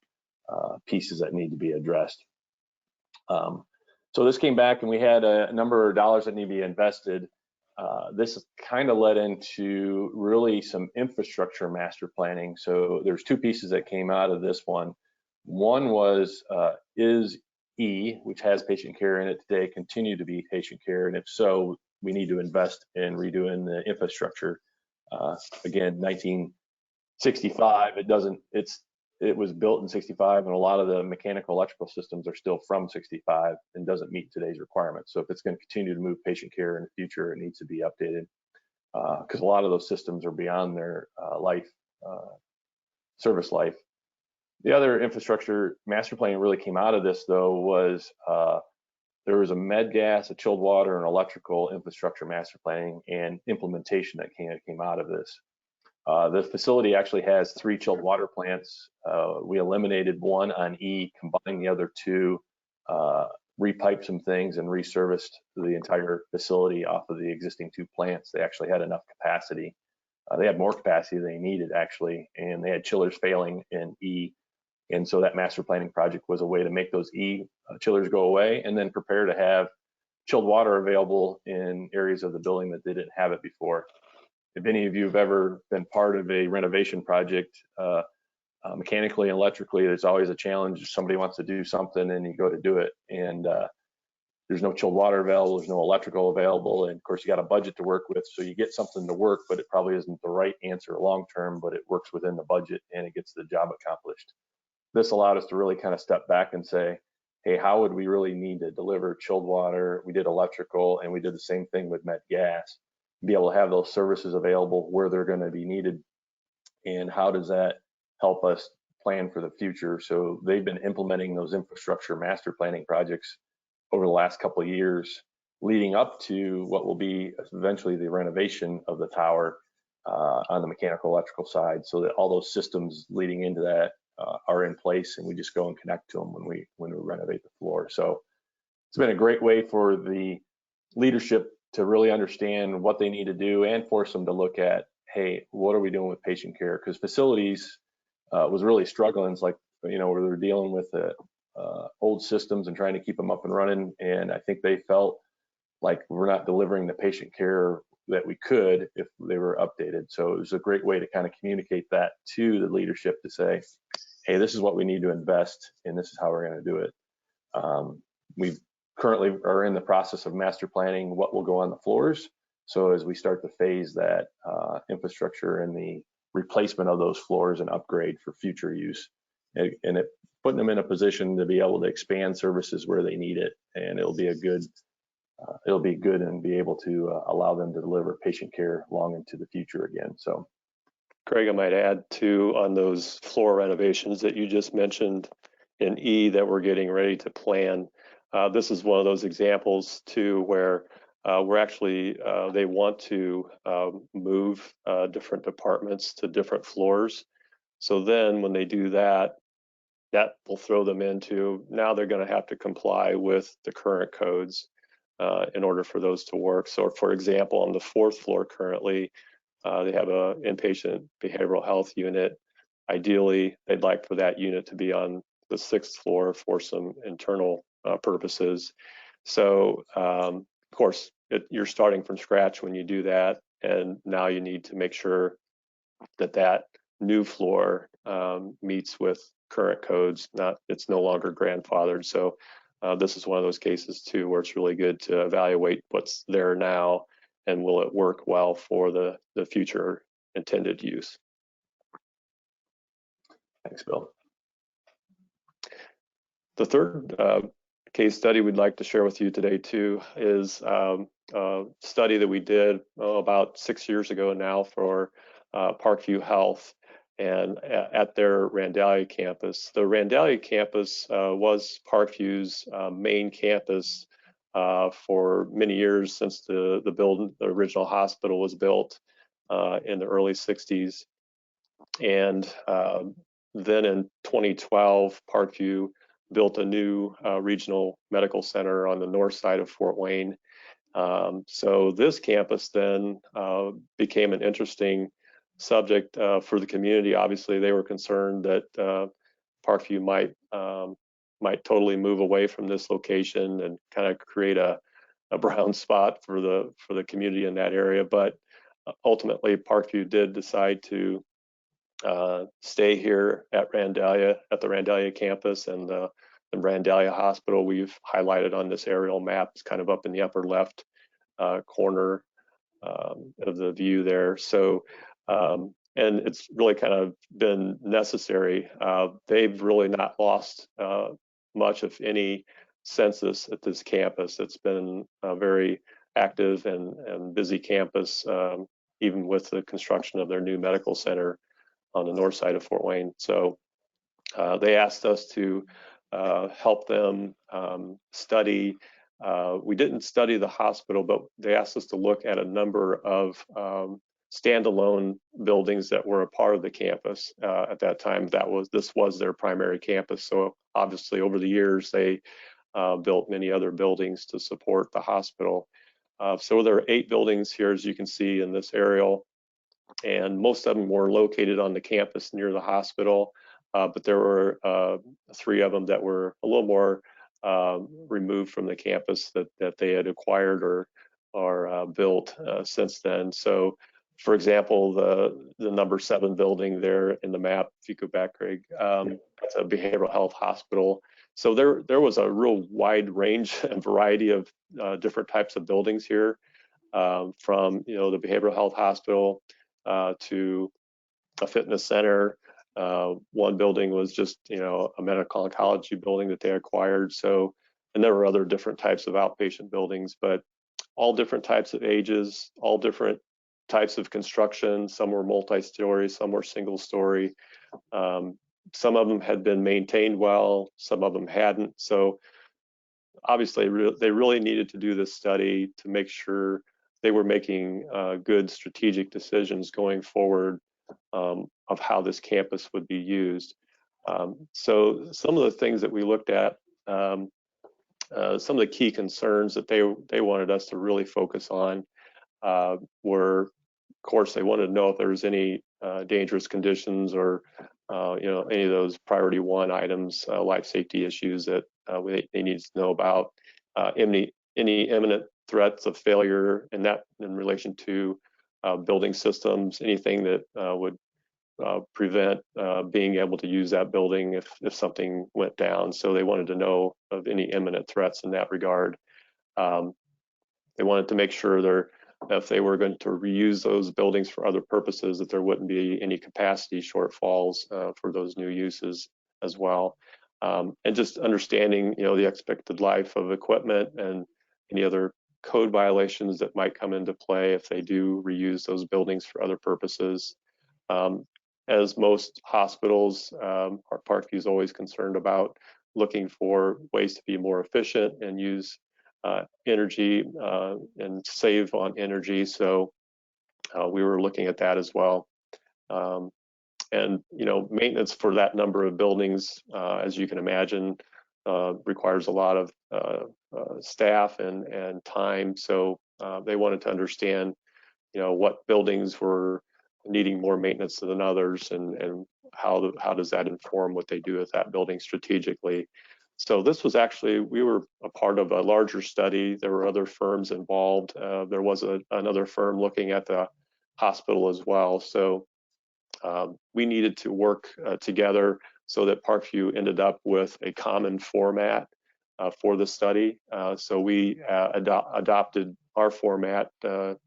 pieces that need to be addressed. So this came back and we had a number of dollars that need to be invested. This kind of led into really some infrastructure master planning. So there's 2 pieces that came out of this one. One was, is E, which has patient care in it today, continue to be patient care? And if so, we need to invest in redoing the infrastructure. Again, 1965, it's it was built in 65, and a lot of the mechanical electrical systems are still from 65 and doesn't meet today's requirements. So if it's going to continue to move patient care in the future, it needs to be updated because a lot of those systems are beyond their service life. The other infrastructure master plan really came out of this, though, was there was a med gas, a chilled water, and electrical infrastructure master planning and implementation that came out of this. The facility actually has 3 chilled water plants. We eliminated one on E, combined the other 2, repiped some things, and reserviced the entire facility off of the existing 2 plants. They actually had enough capacity. They had more capacity than they needed, actually, and they had chillers failing in E. And so that master planning project was a way to make those E chillers go away and then prepare to have chilled water available in areas of the building that they didn't have it before. If any of you have ever been part of a renovation project, mechanically and electrically, there's always a challenge if somebody wants to do something and you go to do it. And there's no chilled water available, there's no electrical available, and of course you got a budget to work with, so you get something to work, but it probably isn't the right answer long term, but it works within the budget and it gets the job accomplished. This allowed us to really kind of step back and say, hey, how would we really need to deliver chilled water? We did electrical, and we did the same thing with met gas, be able to have those services available where they're going to be needed, and how does that help us plan for the future? So they've been implementing those infrastructure master planning projects over the last couple of years, leading up to what will be eventually the renovation of the tower on the mechanical electrical side, so that all those systems leading into that are in place, and we just go and connect to them when we renovate the floor. So it's been a great way for the leadership to really understand what they need to do and force them to look at, hey, what are we doing with patient care? Because facilities was really struggling. It's like, you know, where they're dealing with old systems and trying to keep them up and running. And I think they felt like we're not delivering the patient care that we could if they were updated. So it was a great way to kind of communicate that to the leadership to say, hey, this is what we need to invest and this is how we're going to do it. We currently are in the process of master planning what will go on the floors. So as we start to phase that infrastructure and the replacement of those floors and upgrade for future use, and putting them in a position to be able to expand services where they need it, and it'll be good and be able to allow them to deliver patient care long into the future again. So, Craig, I might add too on those floor renovations that you just mentioned in E that we're getting ready to plan. This is one of those examples too where we're actually they want to move different departments to different floors. So then when they do that, that will throw them into, now they're going to have to comply with the current codes in order for those to work. So for example, on the 4th floor currently, they have an inpatient behavioral health unit. Ideally, they'd like for that unit to be on the 6th floor for some internal purposes. So of course, you're starting from scratch when you do that. And now you need to make sure that that new floor meets with current codes. It's no longer grandfathered. So this is one of those cases too where it's really good to evaluate what's there now and will it work well for the future intended use. thanks, Bill. The third case study we'd like to share with you today too is a study that we did about 6 years ago now for Parkview Health and at their Randalia campus. The Randalia campus was Parkview's main campus for many years since the original hospital was built in the early 60s. And then in 2012, Parkview built a new regional medical center on the north side of Fort Wayne. So this campus then became an interesting subject for the community. Obviously, they were concerned that Parkview might totally move away from this location and kind of create a brown spot for the community in that area. But ultimately, Parkview did decide to stay here at the Randalia campus, and the Randalia Hospital we've highlighted on this aerial map. It's kind of up in the upper left corner of the view there. So and it's really kind of been necessary. They've really not lost much, if any, census at this campus. It's been a very active and busy campus, even with the construction of their new medical center on the north side of Fort Wayne. So they asked us to help them study. We didn't study the hospital, but they asked us to look at a number of standalone buildings that were a part of the campus at that time. This was their primary campus. So obviously, over the years, they built many other buildings to support the hospital. So there are 8 buildings here, as you can see in this aerial, and most of them were located on the campus near the hospital. But there were 3 of them that were a little more removed from the campus that they had acquired or built since then. So, for example, the number 7 building there in the map, if you go back, Craig, that's a behavioral health hospital. So there was a real wide range and variety of different types of buildings here, from the behavioral health hospital to a fitness center. One building was just a medical oncology building that they acquired. So, and there were other different types of outpatient buildings, but all different types of ages, all different types of construction. Some were multi-story, some were single-story. Some of them had been maintained well, some of them hadn't. So obviously, they really needed to do this study to make sure they were making good strategic decisions going forward of how this campus would be used. So some of the things that we looked at, some of the key concerns that they wanted us to really focus on were, of course, they wanted to know if there was any dangerous conditions or any of those priority 1 items, life safety issues that they needed to know about, any imminent threats of failure in relation to building systems, anything that would prevent being able to use that building if something went down. So they wanted to know of any imminent threats in that regard. They wanted to make sure if they were going to reuse those buildings for other purposes, that there wouldn't be any capacity shortfalls for those new uses as well. And just understanding, the expected life of equipment and any other code violations that might come into play if they do reuse those buildings for other purposes. As most hospitals, our Parkview is always concerned about looking for ways to be more efficient and use energy and save on energy. So we were looking at that as well. And maintenance for that number of buildings, as you can imagine, requires a lot of staff and time. So they wanted to understand, what buildings were needing more maintenance than others, and how does that inform what they do with that building strategically. So this was actually, we were a part of a larger study. There were other firms involved. There was another firm looking at the hospital as well. So we needed to work together so that Parkview ended up with a common format for the study. So we adopted our format to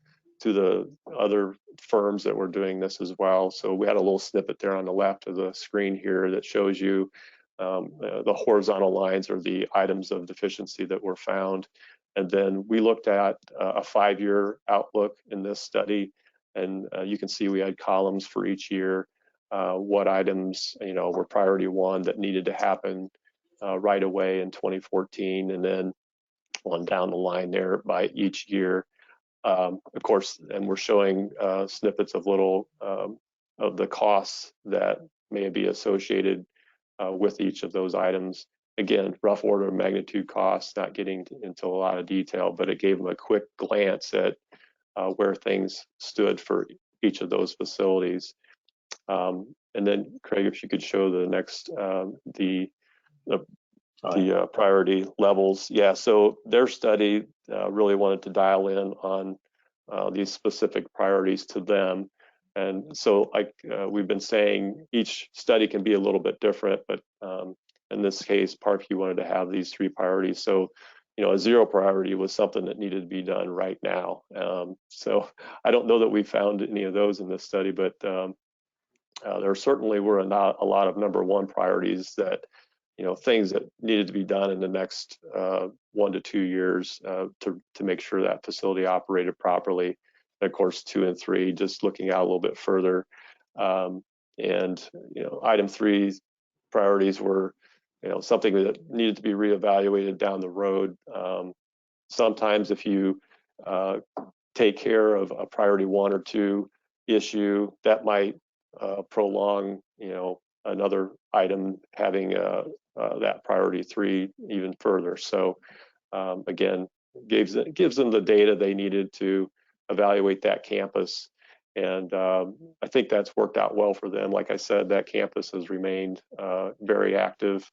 the other firms that were doing this as well. So we had a little snippet there on the left of the screen here that shows you the horizontal lines are the items of deficiency that were found. And then we looked at a 5-year outlook in this study. And you can see we had columns for each year, what items were priority 1 that needed to happen right away in 2014, and then on down the line there by each year. Of course, and we're showing snippets of little of the costs that may be associated with each of those items. Again, rough order of magnitude costs, not getting into a lot of detail, but it gave them a quick glance at where things stood for each of those facilities. And then, Craig, if you could show the next, the priority levels. Yeah, so their study really wanted to dial in on these specific priorities to them. And so, like we've been saying, each study can be a little bit different, but in this case, Parkview wanted to have these 3 priorities. So, a 0 priority was something that needed to be done right now. So I don't know that we found any of those in this study, but there certainly were not a lot of number one priorities that, things that needed to be done in the next 1 to 2 years to make sure that facility operated properly. And of course, 2 and 3, just looking out a little bit further. And item 3 priorities were, something that needed to be reevaluated down the road. Sometimes if you take care of a priority 1 or 2 issue, that might prolong, another item having that priority 3 even further. So again, gives them the data they needed to evaluate that campus. And I think that's worked out well for them. Like I said, that campus has remained very active.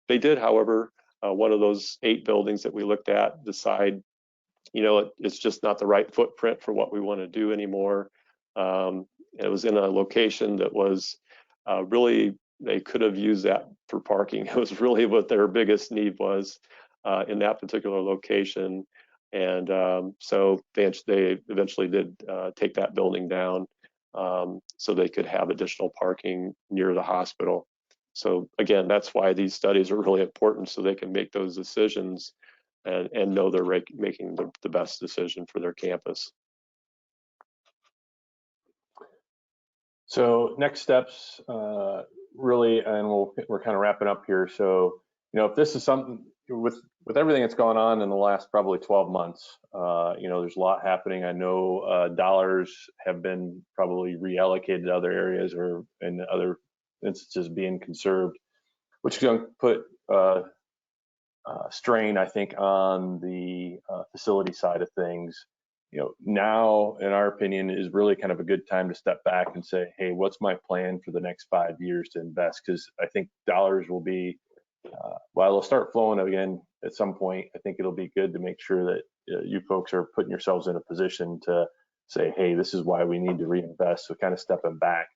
They did, however, one of those 8 buildings that we looked at decide, it's just not the right footprint for what we want to do anymore. It was in a location that was really, they could have used that for parking. It was really what their biggest need was in that particular location. And so they eventually did take that building down so they could have additional parking near the hospital. So again, that's why these studies are really important, so they can make those decisions and know they're making the best decision for their campus. So next steps, really, and we're kind of wrapping up here. So, if this is something with everything that's gone on in the last probably 12 months, there's a lot happening. I know dollars have been probably reallocated to other areas or in other instances being conserved, which is going to put strain, I think, on the facility side of things. Now, in our opinion, is really kind of a good time to step back and say, hey, what's my plan for the next 5 years to invest? Because I think dollars will be, while they'll start flowing again at some point, I think it'll be good to make sure that you folks are putting yourselves in a position to say, hey, this is why we need to reinvest. So kind of stepping back.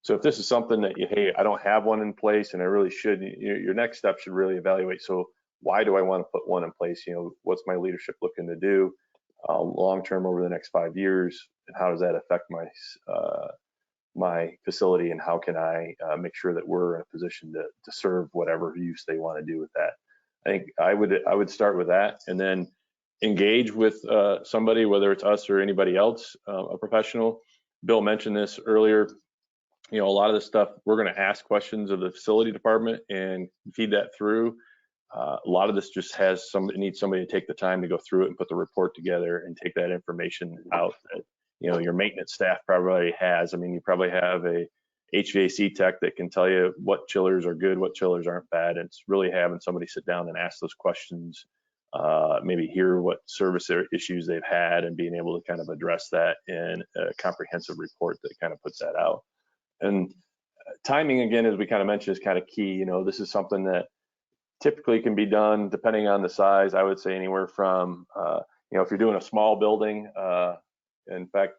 So if this is something that hey, I don't have one in place and I really should, your next step should really evaluate. So why do I want to put one in place? What's my leadership looking to do long term over the next 5 years, and how does that affect my facility, and how can I make sure that we're in a position to serve whatever use they want to do with that? I think I would start with that, and then engage with somebody, whether it's us or anybody else, a professional. Bill mentioned this earlier. A lot of this stuff we're going to ask questions of the facility department and feed that through. A lot of this just needs somebody to take the time to go through it and put the report together and take that information out that your maintenance staff probably has. I mean, you probably have a HVAC tech that can tell you what chillers are good, what chillers aren't bad. And it's really having somebody sit down and ask those questions, maybe hear what service issues they've had, and being able to kind of address that in a comprehensive report that kind of puts that out. And timing, again, as we kind of mentioned, is kind of key. This is something that typically can be done depending on the size. I would say anywhere from, if you're doing a small building, in fact,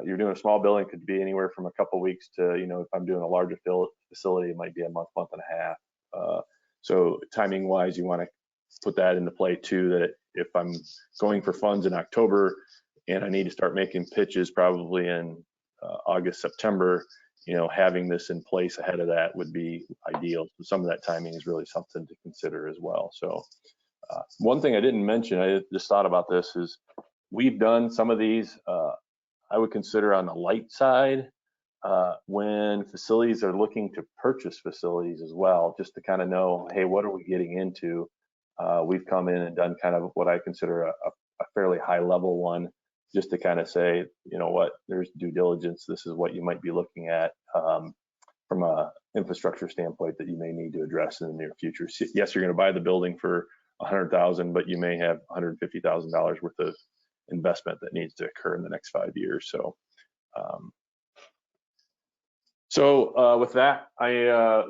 you're doing a small building, could be anywhere from a couple weeks to, if I'm doing a larger facility, it might be a month and a half. So timing wise, you want to put that into play too, that if I'm going for funds in October and I need to start making pitches probably in August, September, having this in place ahead of that would be ideal. So some of that timing is really something to consider as well. So one thing I didn't mention, I just thought about this, is we've done some of these, I would consider on the light side, when facilities are looking to purchase facilities as well, just to kind of know, hey, what are we getting into? We've come in and done kind of what I consider a fairly high level one, just to kind of say, what, there's due diligence. This is what you might be looking at from a infrastructure standpoint that you may need to address in the near future. Yes, you're going to buy the building for $100,000, but you may have $150,000 worth of investment that needs to occur in the next 5 years. So, with that,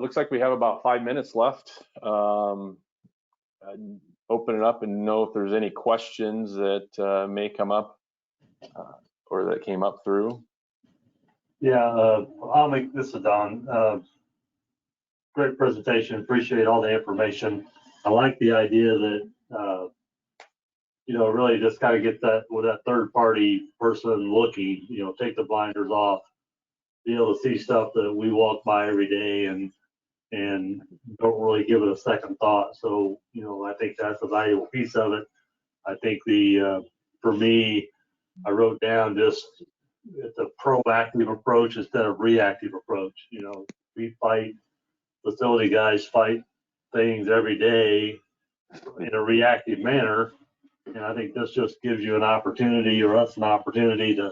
looks like we have about 5 minutes left. I'd open it up and know if there's any questions that may come up or that came up through. Yeah, I'll make this a Don. Great presentation. Appreciate all the information. I like the idea that really just kind of get that with that third party person looking, take the blinders off, be able to see stuff that we walk by every day and don't really give it a second thought. So, I think that's a valuable piece of it. I think for me, I wrote down just it's a proactive approach instead of reactive approach. We fight, facility guys fight things every day in a reactive manner. And I think this just gives you an opportunity, or us an opportunity to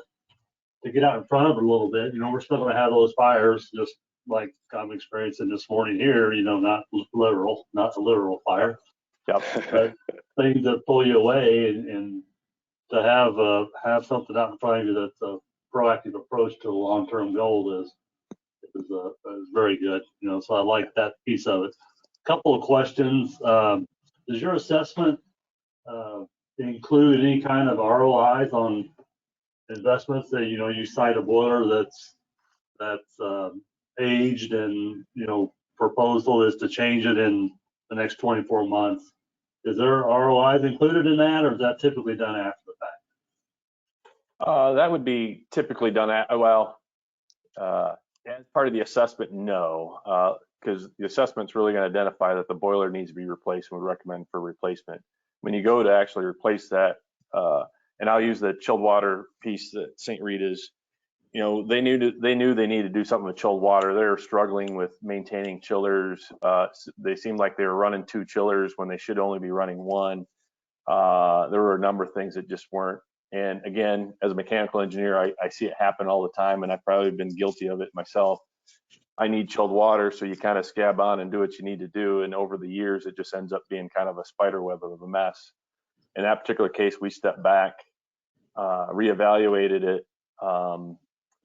get out in front of it a little bit. We're still going to have those fires, just like I'm experiencing this morning here, not a literal fire, Yep. but things that pull you away, and to have something out in front of you that's a proactive approach to the long-term goal is very good. So I like that piece of it. Couple of questions. Does your assessment include any kind of ROIs on investments that you cite a boiler that's aged, and proposal is to change it in the next 24 months? Is there ROIs included in that, or is that typically done after the fact? That would be typically done as part of the assessment, no, because the assessment's really going to identify that the boiler needs to be replaced and would recommend for replacement. When you go to actually replace that, and I'll use the chilled water piece that St. Rita's, they knew they needed to do something with chilled water. They were struggling with maintaining chillers. They seemed like they were running 2 chillers when they should only be running 1. There were a number of things that just weren't. And again, as a mechanical engineer, I see it happen all the time, and I've probably been guilty of it myself. I need chilled water, so you kind of scab on and do what you need to do. And over the years, it just ends up being kind of a spider web of a mess. In that particular case, we stepped back, reevaluated it,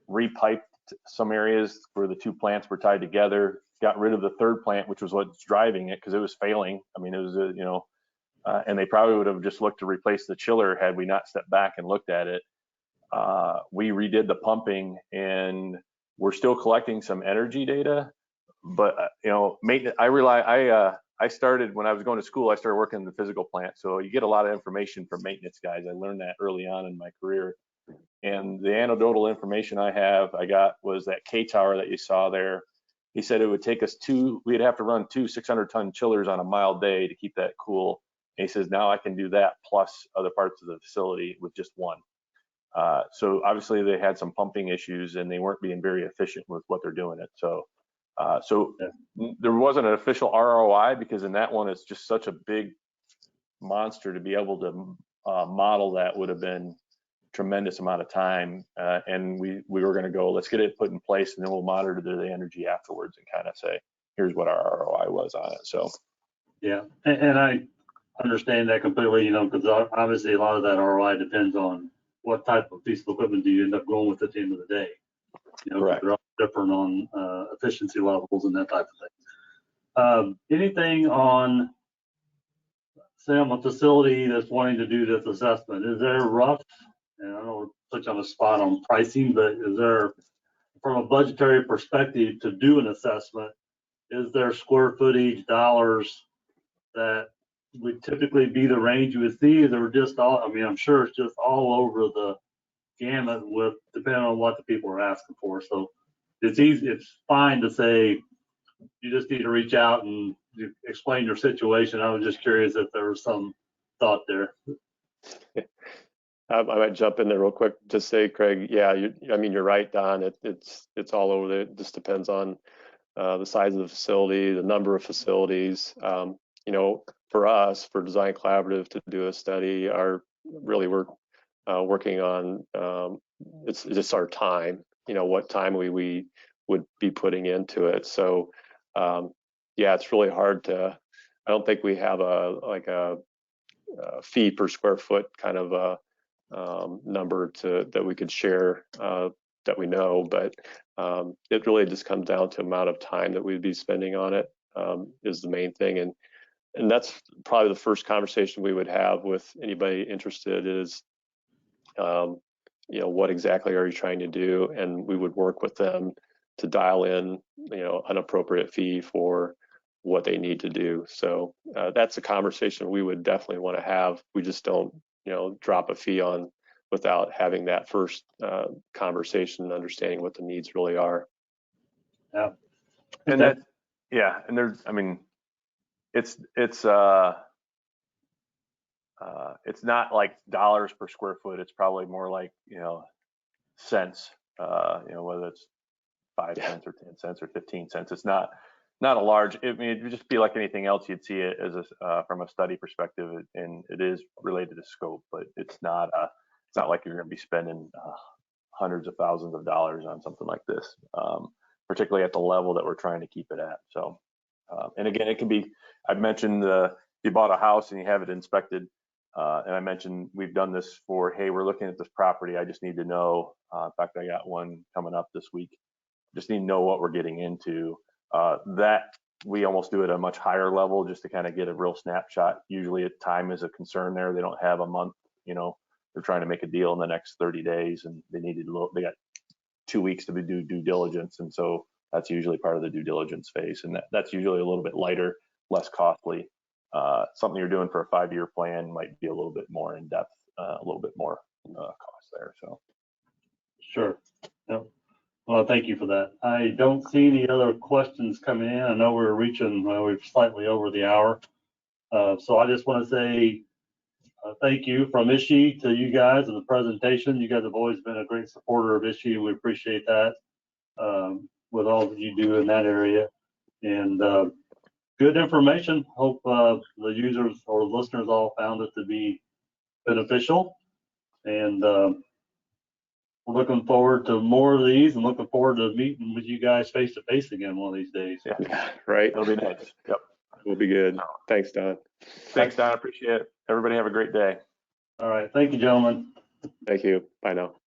repiped some areas where the 2 plants were tied together, got rid of the 3rd plant, which was what's driving it, because it was failing. I mean, it was, and they probably would have just looked to replace the chiller had we not stepped back and looked at it. We redid the pumping, and we're still collecting some energy data, but maintenance. I started when I was going to school. I started working in the physical plant, so you get a lot of information from maintenance guys. I learned that early on in my career, and the anecdotal information I got was that K tower that you saw there. He said it would take us we'd have to run 2 600-ton chillers on a mild day to keep that cool. And he says, now I can do that plus other parts of the facility with just 1. So obviously they had some pumping issues, and they weren't being very efficient with what they're doing it. So there wasn't an official ROI, because in that one, it's just such a big monster to be able to model. That would have been tremendous amount of time. And we were going to go, let's get it put in place, and then we'll monitor the energy afterwards and kind of say, here's what our ROI was on it. So. Yeah. And I understand that completely, because obviously a lot of that ROI depends on what type of piece of equipment do you end up going with at the end of the day. Correct. They're all different on efficiency levels and that type of thing. Anything on, say, I'm a facility that's wanting to do this assessment, is there rough, and I don't want to put you on the spot on pricing, but is there, from a budgetary perspective, to do an assessment, is there square footage dollars that would typically be the range you would see? Or just all, I'm sure it's just all over the gamut with depending on what the people are asking for. So it's fine to say you just need to reach out and explain your situation. I was just curious if there was some thought there. I might jump in there real quick to say, Craig, yeah, you're right, Don. It's all over there. It just depends on the size of the facility, the number of facilities. For us, for Design Collaborative to do a study, we're working on it's just our time. What time we would be putting into it. So yeah, it's really hard to. I don't think we have a fee per square foot kind of a number that we could share that we know, but it really just comes down to amount of time that we'd be spending on it is the main thing. And that's probably the first conversation we would have with anybody interested is, what exactly are you trying to do? And we would work with them to dial in, an appropriate fee for what they need to do. So that's a conversation we would definitely want to have. We just don't, drop a fee on without having that first conversation and understanding what the needs really are. Yeah. And Okay. that, yeah, and there's, I mean, it's not like dollars per square foot. It's probably more like, cents, whether it's 5 cents or 10 cents or 15 cents. It's not a large, I mean, it would just be like anything else. You'd see it as from a study perspective, and it is related to scope, but it's not like you're going to be spending hundreds of thousands of dollars on something like this, particularly at the level that we're trying to keep it at. So, and again, it can be, I've mentioned you bought a house and you have it inspected. And I mentioned we've done this for, hey, we're looking at this property. I just need to know. In fact, I got one coming up this week. Just need to know what we're getting into. That we almost do it at a much higher level just to kind of get a real snapshot. Usually time is a concern there. They don't have a month, they're trying to make a deal in the next 30 days and they got 2 weeks to do due diligence. And so that's usually part of the due diligence phase. And that's usually a little bit lighter, less costly. Something you're doing for a 5-year plan might be a little bit more in depth, a little bit more cost there. So. Sure. Yep. Well, thank you for that. I don't see any other questions coming in. I know we're we're slightly over the hour. So I just want to say thank you from ISHE to you guys and the presentation. You guys have always been a great supporter of ISHE. We appreciate that with all that you do in that area. And good information. Hope the users or listeners all found it to be beneficial. And we're looking forward to more of these and looking forward to meeting with you guys face to face again one of these days. Yeah, Right. It'll be nice. Yep. Will be good. Thanks, Don. Thanks, Don. Appreciate it. Everybody have a great day. All right. Thank you, gentlemen. Thank you. Bye now.